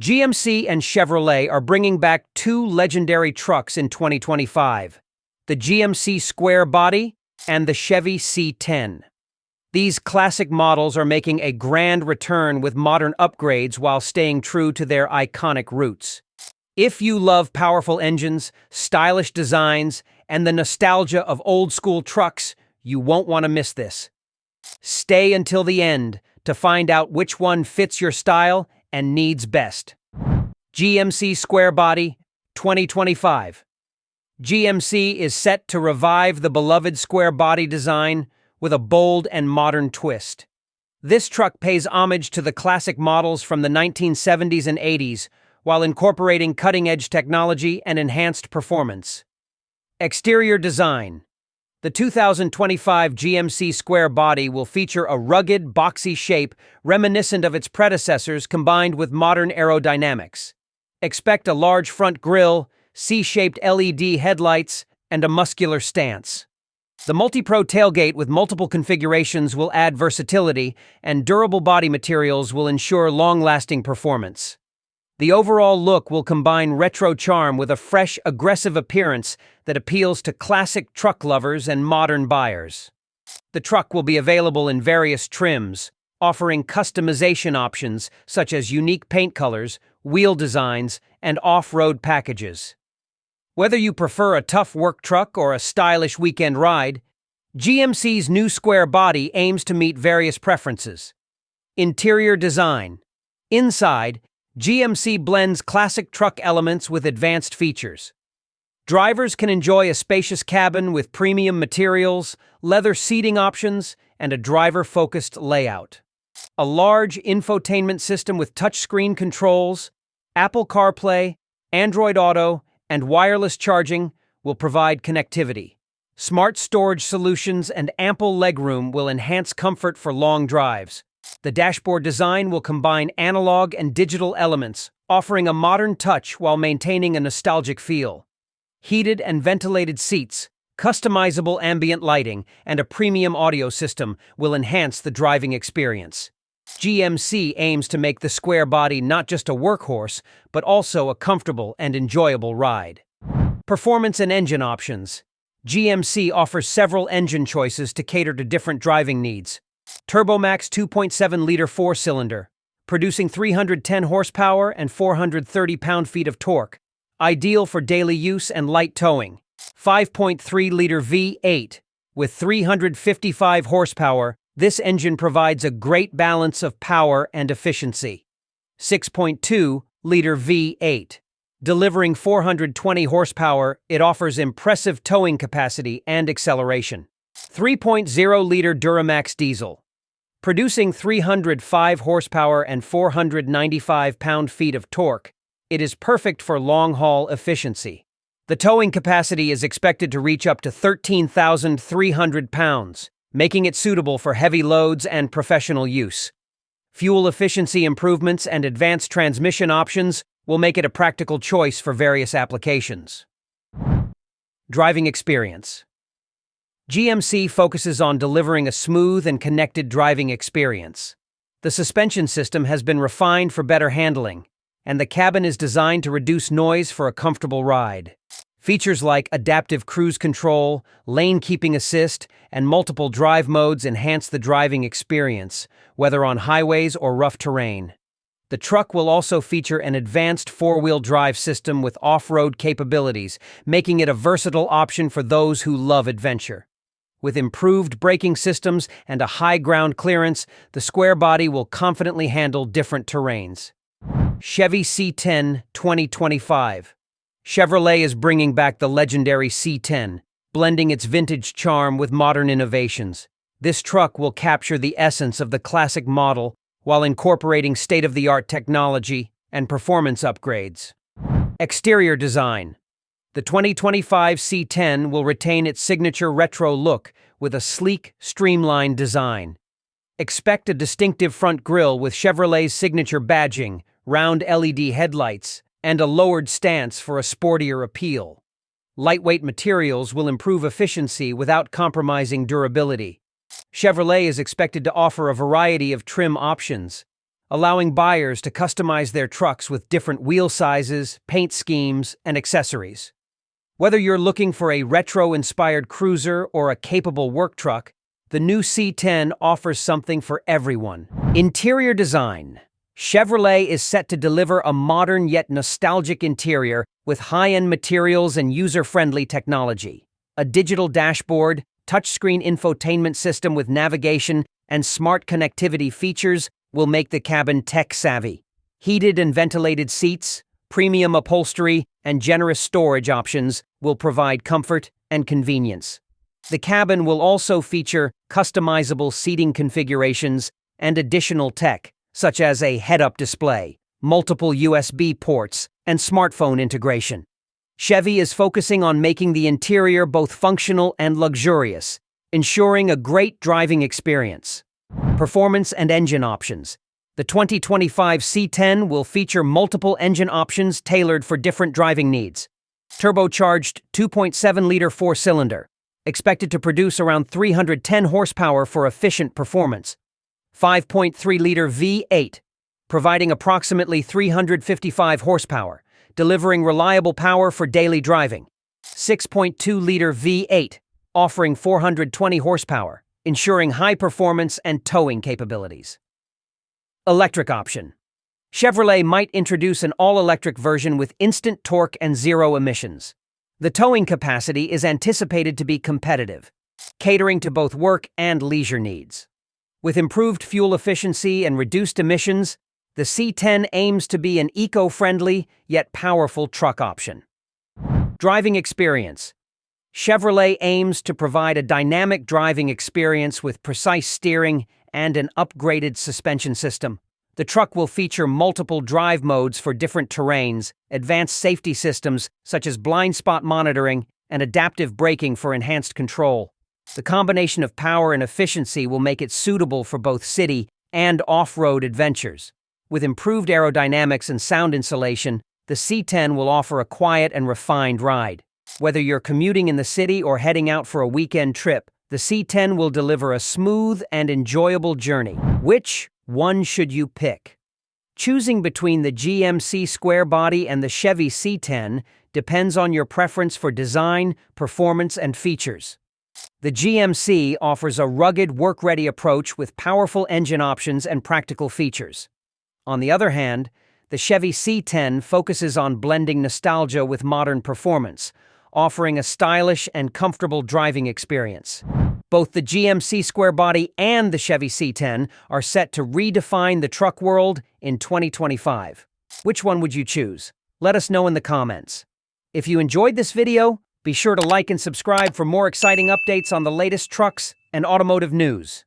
GMC and Chevrolet are bringing back two legendary trucks in 2025, the GMC Square Body and the Chevy C10. These classic models are making a grand return with modern upgrades while staying true to their iconic roots. If you love powerful engines, stylish designs, and the nostalgia of old-school trucks, you won't want to miss this. Stay until the end to find out which one fits your style and needs best. GMC Square Body 2025. GMC is set to revive the beloved square body design with a bold and modern twist. This truck pays homage to the classic models from the 1970s and 80s while incorporating cutting-edge technology and enhanced performance. Exterior design. The 2025 GMC Square Body will feature a rugged, boxy shape reminiscent of its predecessors combined with modern aerodynamics. Expect a large front grille, C-shaped LED headlights, and a muscular stance. The multi-pro tailgate with multiple configurations will add versatility, and durable body materials will ensure long-lasting performance. The overall look will combine retro charm with a fresh, aggressive appearance that appeals to classic truck lovers and modern buyers. The truck will be available in various trims, offering customization options such as unique paint colors, wheel designs, and off-road packages. Whether you prefer a tough work truck or a stylish weekend ride, GMC's new Square Body aims to meet various preferences. Interior design. Inside, GMC blends classic truck elements with advanced features. Drivers can enjoy a spacious cabin with premium materials, leather seating options, and a driver-focused layout. A large infotainment system with touchscreen controls, Apple CarPlay, Android Auto, and wireless charging will provide connectivity. Smart storage solutions and ample legroom will enhance comfort for long drives. The dashboard design will combine analog and digital elements, offering a modern touch while maintaining a nostalgic feel. Heated and ventilated seats, customizable ambient lighting, and a premium audio system will enhance the driving experience. GMC aims to make the Square Body not just a workhorse, but also a comfortable and enjoyable ride. Performance and engine options. GMC offers several engine choices to cater to different driving needs. TurboMax 2.7-liter four-cylinder, producing 310 horsepower and 430 pound-feet of torque, ideal for daily use and light towing. 5.3-liter V8, with 355 horsepower, this engine provides a great balance of power and efficiency. 6.2-liter V8. Delivering 420 horsepower, it offers impressive towing capacity and acceleration. 3.0-liter Duramax diesel. Producing 305 horsepower and 495 pound-feet of torque, it is perfect for long-haul efficiency. The towing capacity is expected to reach up to 13,300 pounds, making it suitable for heavy loads and professional use. Fuel efficiency improvements and advanced transmission options will make it a practical choice for various applications. Driving experience. GMC focuses on delivering a smooth and connected driving experience. The suspension system has been refined for better handling, and the cabin is designed to reduce noise for a comfortable ride. Features like adaptive cruise control, lane keeping assist, and multiple drive modes enhance the driving experience, whether on highways or rough terrain. The truck will also feature an advanced four-wheel drive system with off-road capabilities, making it a versatile option for those who love adventure. With improved braking systems and a high ground clearance, the Square Body will confidently handle different terrains. Chevy C10 2025. Chevrolet is bringing back the legendary C10, blending its vintage charm with modern innovations. This truck will capture the essence of the classic model while incorporating state-of-the-art technology and performance upgrades. Exterior design. The 2025 C10 will retain its signature retro look with a sleek, streamlined design. Expect a distinctive front grille with Chevrolet's signature badging, round LED headlights, and a lowered stance for a sportier appeal. Lightweight materials will improve efficiency without compromising durability. Chevrolet is expected to offer a variety of trim options, allowing buyers to customize their trucks with different wheel sizes, paint schemes, and accessories. Whether you're looking for a retro-inspired cruiser or a capable work truck, the new C10 offers something for everyone. Interior design. Chevrolet is set to deliver a modern yet nostalgic interior with high-end materials and user-friendly technology. A digital dashboard, touchscreen infotainment system with navigation and smart connectivity features will make the cabin tech-savvy. Heated and ventilated seats, premium upholstery, and generous storage options will provide comfort and convenience. The cabin will also feature customizable seating configurations and additional tech, such as a head-up display, multiple USB ports, and smartphone integration. Chevy is focusing on making the interior both functional and luxurious, ensuring a great driving experience. Performance and engine options. The 2025 C10 will feature multiple engine options tailored for different driving needs. Turbocharged 2.7-liter four-cylinder, expected to produce around 310 horsepower for efficient performance. 5.3-liter V8, providing approximately 355 horsepower, delivering reliable power for daily driving. 6.2-liter V8, offering 420 horsepower, ensuring high performance and towing capabilities. Electric option. Chevrolet might introduce an all-electric version with instant torque and zero emissions. The towing capacity is anticipated to be competitive, catering to both work and leisure needs. With improved fuel efficiency and reduced emissions, the C10 aims to be an eco-friendly yet powerful truck option. Driving experience. Chevrolet aims to provide a dynamic driving experience with precise steering and an upgraded suspension system. The truck will feature multiple drive modes for different terrains, advanced safety systems such as blind spot monitoring, and adaptive braking for enhanced control. The combination of power and efficiency will make it suitable for both city and off-road adventures. With improved aerodynamics and sound insulation, the C10 will offer a quiet and refined ride. Whether you're commuting in the city or heading out for a weekend trip, the C10 will deliver a smooth and enjoyable journey. Which one should you pick? Choosing between the GMC Square Body and the Chevy C10 depends on your preference for design, performance, and features. The GMC offers a rugged, work-ready approach with powerful engine options and practical features. On the other hand, the Chevy C10 focuses on blending nostalgia with modern performance, offering a stylish and comfortable driving experience. Both the GMC Square Body and the Chevy C10 are set to redefine the truck world in 2025. Which one would you choose? Let us know in the comments. If you enjoyed this video, be sure to like and subscribe for more exciting updates on the latest trucks and automotive news.